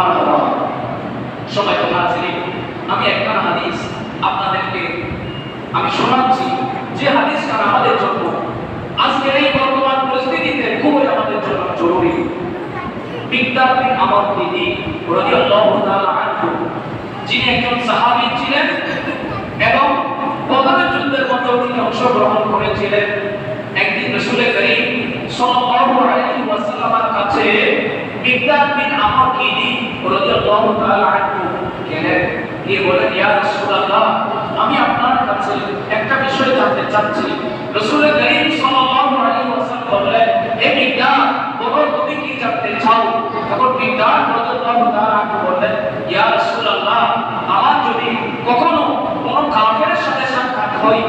মারহাবা। সবাই তো হাজির, আমি একটা হাদিস আপনাদেরকে আমি শোনাচ্ছি, যে হাদিসটা আমাদের জন্য আজকের এই বর্তমান পরিস্থিতিতে খুবই আমাদের জন্য জরুরি। মিকদাদ বিন আমর তিনি রাদিয়াল্লাহু তাআলা আনহু, যিনি একজন সাহাবী ছিলেন এবং বদরের যুদ্ধের মধ্যে তিনি অংশগ্রহণ করেছিলেন। একদিন রাসূল করিম সাল্লাল্লাহু আলাইহি ওয়াসাল্লামের কাছে মিকদাদ বিন আমর তিনি রাদিয়াল্লাহু তাআলা আনহু গেলেন, গিয়ে বলেন, ইয়া রাসূলুল্লাহ, আমি আপনার কাছে একটা বিষয় জানতে চাচ্ছি। রাসূল করিম সাল্লাল্লাহু আলাইহি ওয়াসাল্লাম বললেন, হে মিকদাদ, বলো তুমি কি জানতে চাও? তখন মিকদাদ রাদিয়াল্লাহু তাআলা আনহু বললেন, ইয়া রাসূলুল্লাহ, আমার যদি কখনো কোনো কাফেরের সাথে সাক্ষাৎ হয়,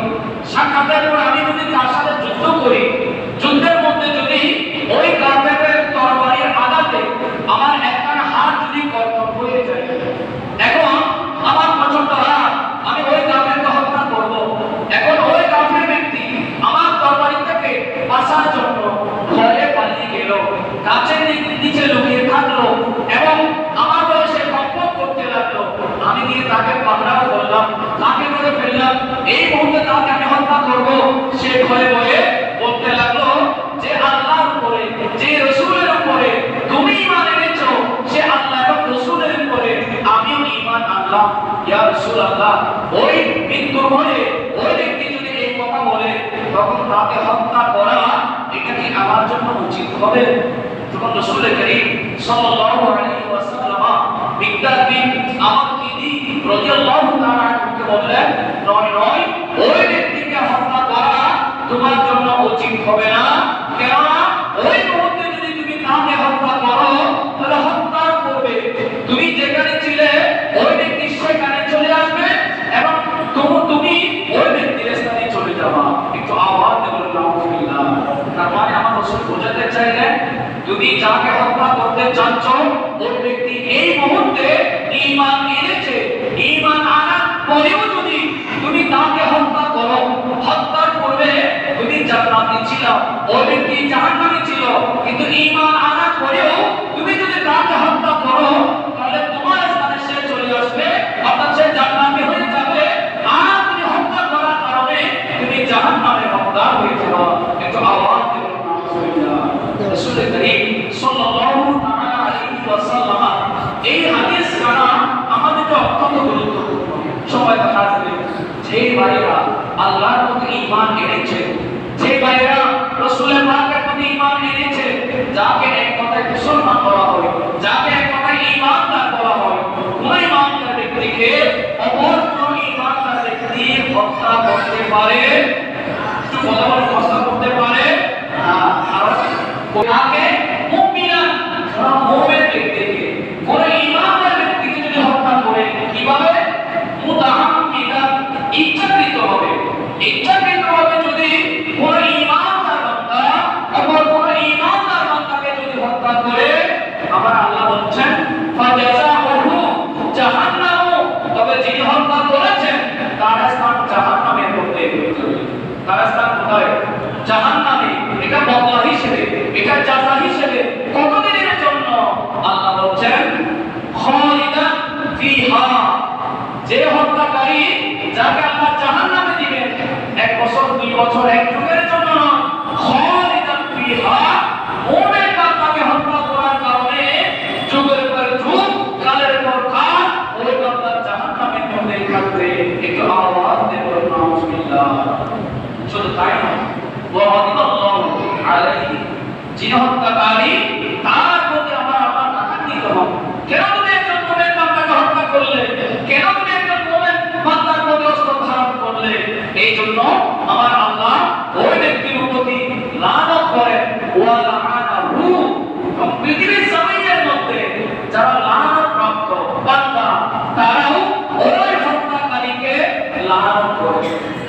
সাক্ষাতের পর আমি যদি তার সাথে যুদ্ধ করি, যুদ্ধের মধ্যে যদি ওই কাফেরের তরবারির আঘাতে আমার একটা হাত যদি কর্তন হয়ে যায়, এখন আমার প্রচন্ড রাগ, আমি ওই কাফেরকে হত্যা করব। এখন ওই কাফের ব্যক্তি আমার তরবারি থেকে বাঁচার জন্য ভয়ে পালিয়ে গেল, গাছের নিচে লুকিয়ে থাকলো এবং আমার বয়সে কম্পন করতে লাগলো। আমি গিয়ে তাকে পাকড়াও করলাম, তাকে ধরে ফেললাম। এই মুহূর্তে তাকে আমি হত্যা করব। সে ভয়ে ভয়ে বলতে লাগলো যে আল্লাহর উপরে, যে রাসূলের উপরে তুমি ঈমান এনেছো, সে আল্লাহ এবং রাসূলের উপরে আমিও ঈমান আনলাম। ইয়া রাসূলুল্লাহ, ওই মৃত্যুর ভয়ে ওই ব্যক্তি যদি এই কথা বলে, তখন তাকে হত্যা করা এটা কি আমার জন্য উচিত হবে? তখন রাসূল করিম সাল্লাল্লাহু আলাইহি ওয়াসাল্লাম মিকদাদ বিন আমর তিনি রাদিয়াল্লাহু তাআলা আনহুকে বললেন, নয় নয়, ওই ব্যক্তিকে হত্যা করা তোমার জন্য উচিত হবে না। কেননা ওই মুহূর্তে যদি তুমি তাকে হত্যা করো, তাহলে হত্যা করবে তুমি যেখানে ছিলে ওই ব্যক্তি সেখানে চলে আসবে এবং তুমি ওই ব্যক্তির স্থানে চলে যাবা। একটু আওয়াজ দিয়ে বলুন আলহামদুলিল্লাহ। তার মানে আমার রাসূল বোঝাতে চাইলেন, তুমি যাকে হত্যা করতে চাচ্ছ ওই ব্যক্তি এই মুহূর্তে ঈমান এনেছে, ঈমান আনার পরেও যদি তুমি তাকে হত্যা করো, হত্যার পূর্বে তুমি জান্নাতি ছিল, ওই ব্যক্তি জাহান্নামী ছিল, কিন্তু ঈমান আনার পরেও তুমি যদি তাকে হত্যা করো, তাহলে তোমার স্থানে সে চলে আসবে, অর্থাৎ সে জান্নাতি হয়ে যাবে। আর তুমি হত্যা করার কারণে তুমি জাহান্নামে হত্যা হয়ে যাবে। একটু আওয়াজ দিয়ে বলুন আলহামদুলিল্লাহ। রাসূল করিম সাল্লাল্লাহু তাআলা আলাইহি ওয়াসাল্লাম এই হাদিস জানা আমাদের অত্যন্ত গুরুত্বপূর্ণ। সবাই তো হাজির, যে ভাইরা আল্লাহর প্রতি ঈমান এনেছে, যে ভাইরা রাসূলের পাকের প্রতি ঈমান এনেছে, যাকে এক কথায় মুসলমান বলা হয়, যাকে এক কথায় ঈমানদার বলা হয়, কোন ঈমানদার ব্যক্তিকে অপর কোন ঈমানদার ব্যক্তি হত্যা করতে পারে? একটু কথা বলে হত্যা করতে পারে না। আগে মুমিনা মুমিন ব্যক্তিকে, কোন ঈমানদার ব্যক্তিকে যদি হত্যা করে, কিভাবে? মুতাআম্মিদান, ইচ্ছাকৃতভাবে। ইচ্ছাকৃতভাবে যদি কোন ঈমানদার বান্দা অপর কোন ঈমানদার বান্দাকে যদি হত্যা করে, আমার আল্লাহ বলছেন ফাজাযাউহু জাহান্নাম, তবে যিনি হত্যা করেছেন তার স্থান জাহান্নামের মধ্যে হয়ে যাবে। তার স্থান কোথায়? জাহান্নামে। এটা বদলা হিসেবে, এটা জাযা হিসেবে। কতদিনের জন্য? আল্লাহ বলছেন খালিদান ফিহা, যে হত্যাকারী যাকে আল্লাহ জাহান্নামে দিবেন 1 বছর 2 বছর 1 যুগের জন্য নয়, খালিদান ফিহা, মুমিন বান্দাকে হত্যা করার কারণে যুগের পর যুগ, কালের পর কাল ওই বান্দা জাহান্নামের মধ্যে থাকবে। একটু আওয়াজ দিয়ে বলুন নাউজুবিল্লাহ। শুধু তাই নয়, ওয়াদাল্লাহু আলাইহি, যিনি হত্যাকারী তার প্রতি আমার আল্লাহ রাগান্বিত হন। কেন তুমি একজন মুমিন বান্দাকে হত্যা করলে? কেন তুমি একজন মুমিন বান্দার প্রতি অস্ত্র ধারণ করলে? এই জন্য আমার আল্লাহ ওই ব্যক্তির প্রতি লানত করেন। ওয়া লাআনাহু, পৃথিবীর জমিনের মধ্যে যারা লানত প্রাপ্ত বান্দা, তারাও ওই হত্যাকারীকে লানত করে।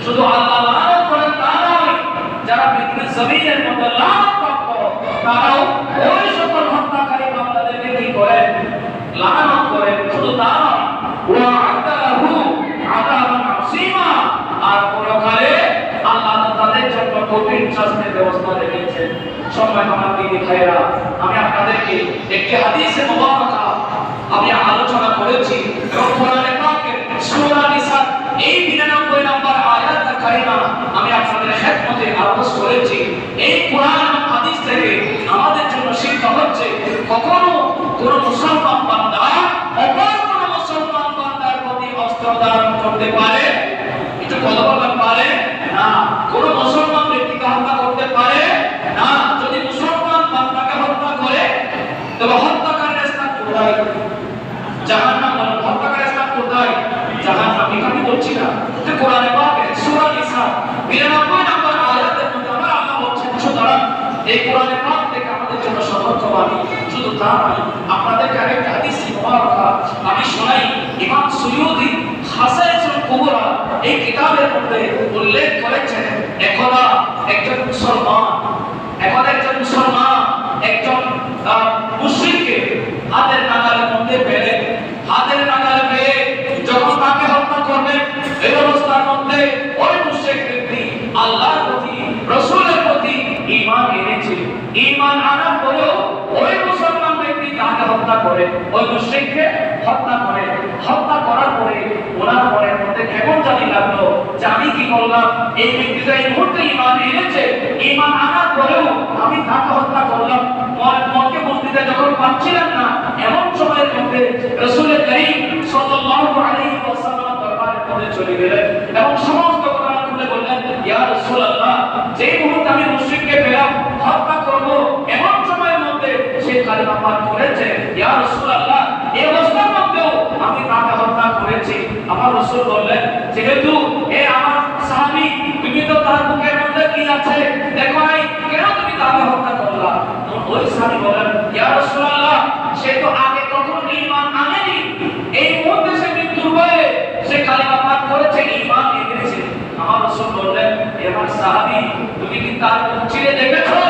শুধু আল্লাহ লানত করেন তা নয়, যারা পৃথিবীর জমিনের মধ্যে লানত প্রাপ্ত, তারাও ওই সকল হত্যাকারী বান্দাদেরকে কি করেন? লানত করেন। শুধু তা নয়, ওয়া আ'তালাহু আযাবান আসীমা, আর পরকালে আল্লাহ সেটা হচ্ছে কখনো কোন মুসলমান বান্দা অপর কোন মুসলমান বান্দার প্রতি অস্ত্র ধারণ করতে পারে? একটু কথা বলতে পারে না। কোন মুসলমান ব্যক্তিকে হত্যা করতে পারে না। যদি মুসলমান বান্দাকে হত্যা করে তবে হত্যাকারীর স্থান কোথায়? জাহান্নাম। হত্যাকারীর স্থান কোথায়? জাহান্নাম। আমি বলছি না যে কোরআনে পাকে সূরা নিসা 92 নম্বর আয়াতের মধ্যে আল্লাহ বলছেন, সুতরাং এই কোরআনে পাক থেকে আমাদের জন্য সতর্কবাণী। শুধু তা নয়, আপনাদেরকে আরেকটা হাদিস মুবারাকা আমি শোনাই। ইমাম সুয়ুতি হাসায়াতুল কুবরা এই কিতাবের মধ্যে উল্লেখ করেছেন, একদা একজন মুসলমান একজন মুশরিককে হাতের নাগালের মধ্যে পেলেন। হাতের নাগালে পেয়ে যখন তাকে হত্যা করবেন, এই অবস্থার মধ্যে ওই মুশরিক ব্যক্তি আল্লাহর প্রতি, রাসূলের প্রতি ঈমান এনেছে। ঈমান আনার পরেও ওই মুসলমান ব্যক্তি তাকে হত্যা করে, ওই মুশরিককে হত্যা করে। হত্যা করার পরে ওনার মনের মধ্যে কেমন জানি লাগলো যে আমি কি করলাম, এই ব্যক্তিটা এই মুহূর্তে ঈমান এনেছে, ঈমান আনার পরেও আমি তাকে হত্যা করলাম। মনকে বুঝতে যখন পারছিলেন না, এমন সময়ের মধ্যে রাসূল করিম সাল্লাল্লাহু আলাইহি ওয়াসাল্লাম দরবারের মধ্যে চলে গেলেন এবং সমস্ত ঘটনা খুলে বললেন, ইয়া রাসূলুল্লাহ, যেই মুহূর্তে আমি মুশরিককে পেলাম, হত্যা করব, এমন সময়ের মধ্যে সে কালিমা পাঠ করেছে, ইয়া রাসূলুল্লাহ, এই অবস্থার মধ্যেও আমি তাকে হত্যা করেছি। আমার রাসূল বললেন, যেহেতু এ আমার সাহাবী, তুমি তো তার বুকের মধ্যে কি আছে দেখো নাই, কেন তুমি তাকে হত্যা করলা? ওই সাহাবী বলেন, ইয়া রাসূলুল্লাহ, সে তো আগে কখনো ঈমান আনেনি, এই মুহূর্তে সে মৃত্যুর ভয়ে সে কালিমা পাঠ করেছে, ঈমান এনেছে। আমার রাসূল বললেন, হে আমার সাহাবী, তুমি কি তার মুখ চিরে দেখেছো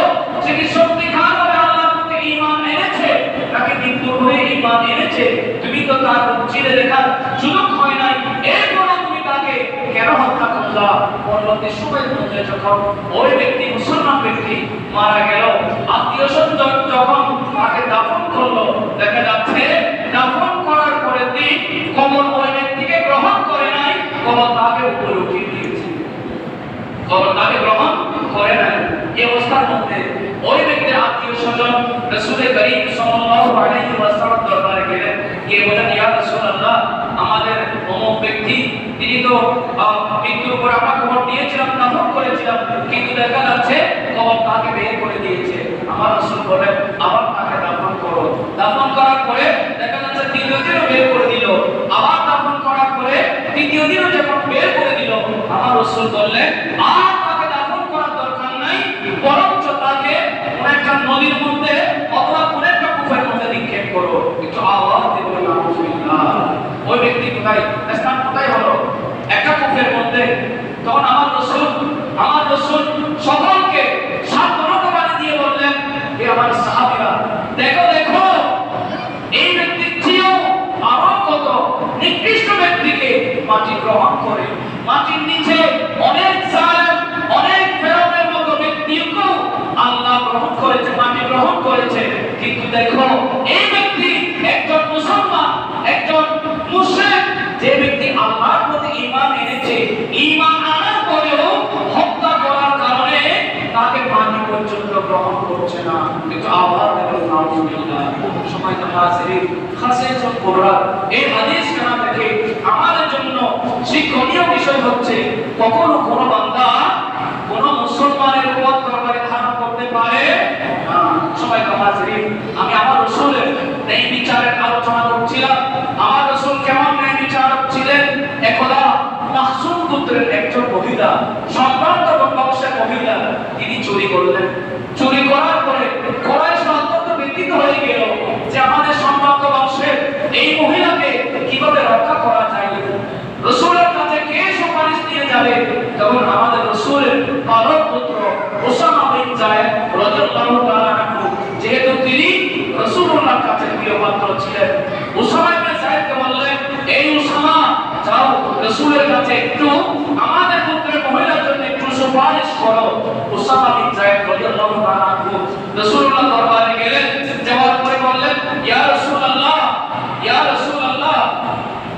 সে কি সত্যিকারভাবে আল্লাহর প্রতি ঈমান এনেছে নাকি মৃত্যুর ভয়ে ঈমান এনেছে? তুমি তো তার মুখ চিরে দেখার সুযোগ হয় নাই, এরপরে তুমি তাকে কেন হত্যা করলা? পরবর্তী সময়ের মধ্যে যখন ওই ব্যক্তি, মুসলমান ব্যক্তি মারা গেল, আত্মীয়স্বজন যখন তাকে দাফন করলো, দেখা যাচ্ছে দাফন করার পরের দিন কবর ওই ব্যক্তিকে গ্রহণ করে নাই, কবর তাকে উপরে উঠিয়ে দিয়েছে, কবর তাকে গ্রহণ করে নাই। এই অবস্থার মধ্যে ওই ব্যক্তির আত্মীয়স্বজন রাসূল করিম সাল্লাল্লাহু আলাইহি ওয়াসাল্লাম দরবারে গেলেন, গিয়ে বলেন, ইয়া রাসূলুল্লাহ, আমাদের অমুক ব্যক্তি তিনি তো মৃত্যুর পর আমরা খবর দিয়েছিলাম, দাফন করেছিলাম, কিন্তু দেখা যাচ্ছে কবর তাকে বের করে দিয়েছে। আমার রাসূল বলেন, আবার তাকে দাফন করো। দাফন করার পরে দেখা যাচ্ছে দ্বিতীয় দিনও বের করে দিল, আবার দাফন করার পরে তৃতীয় দিনও যখন বের করে দিল, আমার রাসূল বললেন, আর তাকে দাফন করার দরকার নাই, বরঞ্চ তাকে কোন একটা নদীর মধ্যে অথবা কোন একটা কূপের মধ্যে নিক্ষেপ করো। একটু আওয়াজ দিয়ে বলুন আলহামদুলিল্লাহ। ওই ব্যক্তি কোথায়, স্থান কোথায় হলো? একটা কূপের মধ্যে। তখন আমার রাসূল সকলকে সাবধানতা বাণী দিয়ে বললেন, হে আমার সাহাবীরা, দেখো দেখো, এই ব্যক্তির চেয়েও আরো কত নিকৃষ্ট ব্যক্তিকে মাটি গ্রহণ করে, মাটির নিচে অনেক জালেম, অনেক ফেরাউনের মতো ব্যক্তিকে আল্লাহ গ্রহণ করেছে, মাটি গ্রহণ করেছে। কিন্তু দেখো, এই ব্যক্তি একজন মুসলমান, একজন মুশরিক, যে ব্যক্তি আল্লাহর প্রতি ঈমান এনেছে, ঈমান আনার পরেও হত্যা করার কারণে তাকে পানি পর্যন্ত গ্রহণ করছে না। কিন্তু আবার দেখুন আলহামদুলিল্লাহ। সময় তো হাজির খাসিয়াতুল কুবরা এই হাদিস কানা থেকে আমাদের জন্য শিক্ষণীয় বিষয় হচ্ছে, কখনো কোনো বান্দা কোন মুসলমানের উপর তরবারি ধারণ করতে পারে না। সময় তো হাজির, আমি আমার রাসূলের ন্যায় বিচারের আলোচনা করছিলাম। আমার রাসূল কেমন ন্যায় বিচারক ছিলেন? একদা মাখসুম গোত্রের একজন মহিলা, সম্ভ্রান্ত বংশের মহিলা, তিনি চুরি করলেন। চুরি করার পরে কুরাইশ অত্যন্ত ব্যথিত হয়ে গেল যে আমাদের সম্ভ্রান্ত বংশের এই মহিলাকে কিভাবে রক্ষা করা যায়। রাসূলের কাছে কে সুপারিশ নিয়ে যাবে? তখন আমাদের রাসূলের পালক পুত্র উসামা বিন যায়েদ রাদিয়াল্লাহু তাআলা আনহু, যেহেতু তিনি রাসূলুল্লাহর কাছে প্রিয় পাত্র ছিলেন, উসামা বিন যায়েদকে বললেন, এই উসামা, যাও রাসূলের কাছে একটু আমাদের পুত্রের মহিলার জন্য একটু সুপারিশ করো। উসামা বিন যায়েদ রাদিয়াল্লাহু তাআলা আনহু রাসূলুল্লাহর দরবারে গেলেন, যাওয়ার পরে বললেন, ইয়া রাসূলুল্লাহ, ইয়া রাসূলুল্লাহ,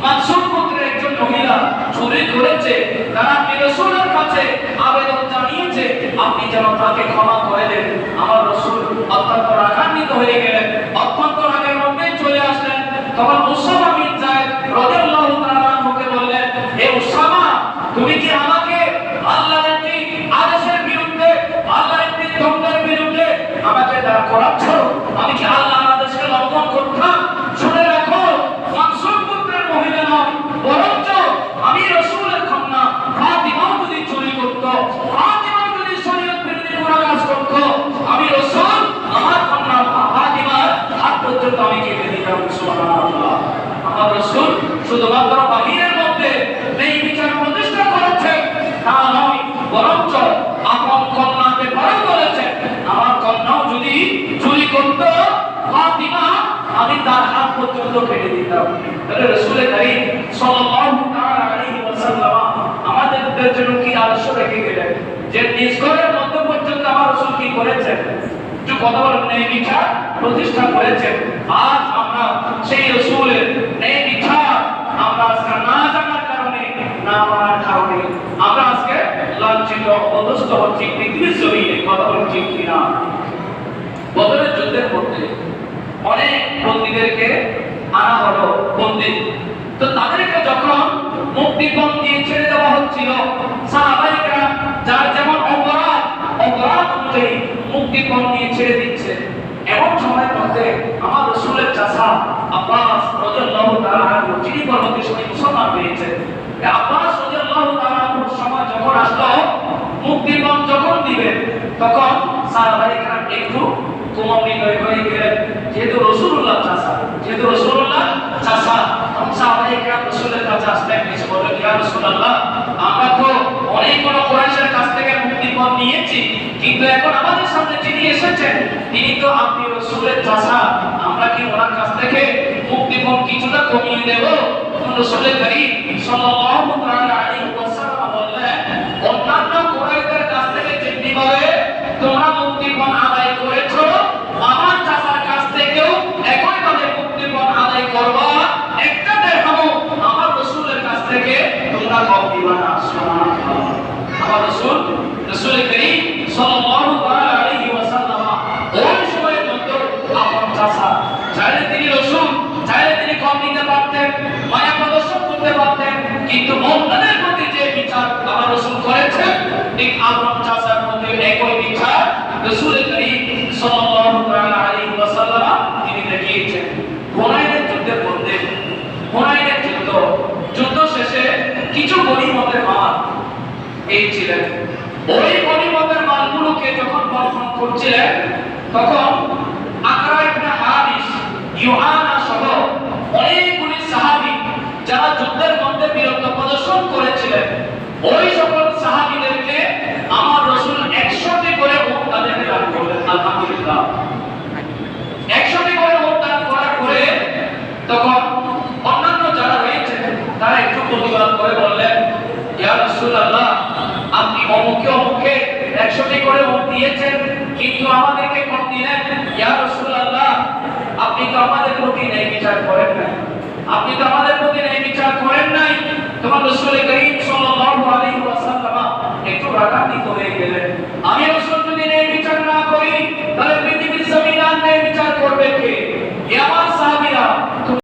মানসুর পুত্রের একজন মহিলা চুরি করেছে, তারা আপনি রাসূলের কাছে আবেদন জানিয়েছে, আপনি যেন তাকে ক্ষমা করে দেন। আমার রাসূল অত্যন্ত রাগান্বিত হয়ে গেলেন, অত্যন্ত রাগের মধ্যে চলে আসলেন। তখন উসামা বিন যায়েদ রাদিয়াল্লাহু তাআলা আনহুকে বললেন, হে উসামা, তুমি কি আমাকে আল্লাহর একটি আদেশের বিরুদ্ধে, আল্লাহর একটি হুকুমের বিরুদ্ধে আমাকে দাঁড় করাচ্ছ? আমি কি আল্লাহর আদেশকে লঙ্ঘন করতাম? শুনে রাখো, মানসুর পুত্রের মহিলা নয়, বরঞ্চ আমি রাসূলের কন্যা ফাতিমা যদি চুরি করত, ফাতিমা যদি শরীয়ত বিরোধী কোনো কাজ করত, আমি রাসূল আমার কন্যা ফাতিমার হাত পর্যন্ত আমি কেটে দিতাম। সুবহানাল্লাহ। আমার রাসূল শুধুমাত্র বাহিরের মধ্যে এই বিচার প্রতিষ্ঠা করেছেন তা নয়, বরঞ্চ আপন কন্যাকে পরে বলেছেন, আমার কন্যাও যদি চুরি করত, ফাতিমা আমি তার হাত পর্যন্ত কেটে দিতাম। তাহলে রাসূল কারীম সাল্লাল্লাহু তাআলা আলাইহি ওয়াসাল্লাম আমাদের জন্য কি আদর্শ রেখে গেলেন, যে নিজ ঘরের মধ্যে পর্যন্ত আমার রাসূল কি করেছেন, যে কথা বলেন ন্যায় বিচার প্রতিষ্ঠা করেছেন। আজ আমরা সেই রাসূলের ন্যায় বিচার আমরা আজকে না জানার কারণে, না মানার কারণে আমরা আজকে লাঞ্ছিত অপদস্থ হচ্ছি পৃথিবীর জমিনে। কথা বলেন ঠিক কিনা? বদরের যুদ্ধের মধ্যে অনেক বন্দীদেরকে আনা হলো বন্দী, তো তাদেরকে যখন মুক্তিপণ দিয়ে ছেড়ে দেওয়া হচ্ছিল, সাহাবায়ে কেরাম যার যেমন অপরাধ অনুযায়ী মুক্তিপণ দিয়ে ছেড়ে দিচ্ছে। এমন সময়ের মধ্যে আমার রাসূলের চাচা আব্বাস রাদিয়াল্লাহু তাআলা আনহু, যিনি পরবর্তী সময়ে মুসলমান হয়েছে, আব্বাস রাদিয়াল্লাহু তাআলা আনহুর সময় যখন আসলো, মুক্তিপণ যখন দিবেন, তখন সাহাবায়ে কেরাম একটু কুমন্ত্রিত হয়ে গেলেন। যেহেতু রাসূলুল্লাহ চাচা, সাহাবায়ে কেরাম রাসূলের কাছে আসলেন, এসে বললেন, ইয়া রাসূলুল্লাহ, আমরা তো অনেকগুলো কুরাইশের কাছ থেকে মুক্তিপণ নিয়েছি, কিন্তু এখন আমাদের সামনে যিনি এসেছেন তিনি তো আপনি রাসূলের চাচা, আমরা কি ওনার কাছ থেকে মুক্তিপণ কিছুটা কমিয়ে দেব? রাসূল কারীম সাল্লাল্লাহু তাআলা আলাইহি ওয়াসাল্লাম বললেন, অন্যান্য কুরাইশদের কাছ থেকে যেভাবে তোমরা মুক্তিপণ আদায় করেছো, আমার চাচার কাছ থেকেও একইভাবে মুক্তিপণ আদায় করবা। একটা দেখাবো আমার রাসূলের কাছ থেকে তোমরা কম দিবা না। সুবহানাল্লাহ। আমার রাসূল কারীম সাল্লাল্লাহু তাআলা আলাইহি ওয়াসাল্লাম ওই সময়ের মধ্যে আপন চাচা, চাইলে তিনি রাসূল, চাইলে তিনি কম দিতে পারতেন, মায়া প্রদর্শন করতে পারতেন, কিন্তু মুমিনদের প্রতি যে বিচার আমার রাসূল করেছেন, ঠিক আপন চাচার প্রতি একই বিচার রাসূল কারীম সাল্লাল্লাহু তাআলা আলাইহি ওয়াসাল্লাম তিনি দেখিয়েছেন। হুনাইনের যুদ্ধের মধ্যে, হুনাইনের যুদ্ধ শেষে কিছু গনিমতের মাল পেয়েছিলেন। ওই গনিমতের মালগুলোকে যখন বন্টন করছিলেন, তখন আকরা ইবনে হাবিস, ইউহানা সহ অনেকগুলি সাহাবী যারা যুদ্ধের মধ্যে বীরত্ব প্রদর্শন করেছিলেন, ওই সকল সাহাবীদেরকে আমার রাসূল 100টি করে উট তাদেরকে দান করলেন। আলহামদুলিল্লাহ, 100টি করে উট দান করার পরে তখন অন্যান্য যারা রয়েছে তারা একটু প্রতিবাদ করে বললেন, ইয়া রাসূলুল্লাহ, আপনি অমুকে 100টি করে উট দিয়েছেন, কিন্তু আমাদেরকে কম দিলেন। ইয়া রাসূলুল্লাহ, আপনি তো আমাদের প্রতি ন্যায় বিচার করেন নাই, আপনি তো আমাদের প্রতি ন্যায় বিচার করেন নাই। তখন রাসূল কারীম সাল্লাল্লাহু আলাইহি ওয়াসাল্লাম একটু রাগান্বিত হয়ে গেলেন, আমি রাসূল যদি ন্যায় বিচার না করি তাহলে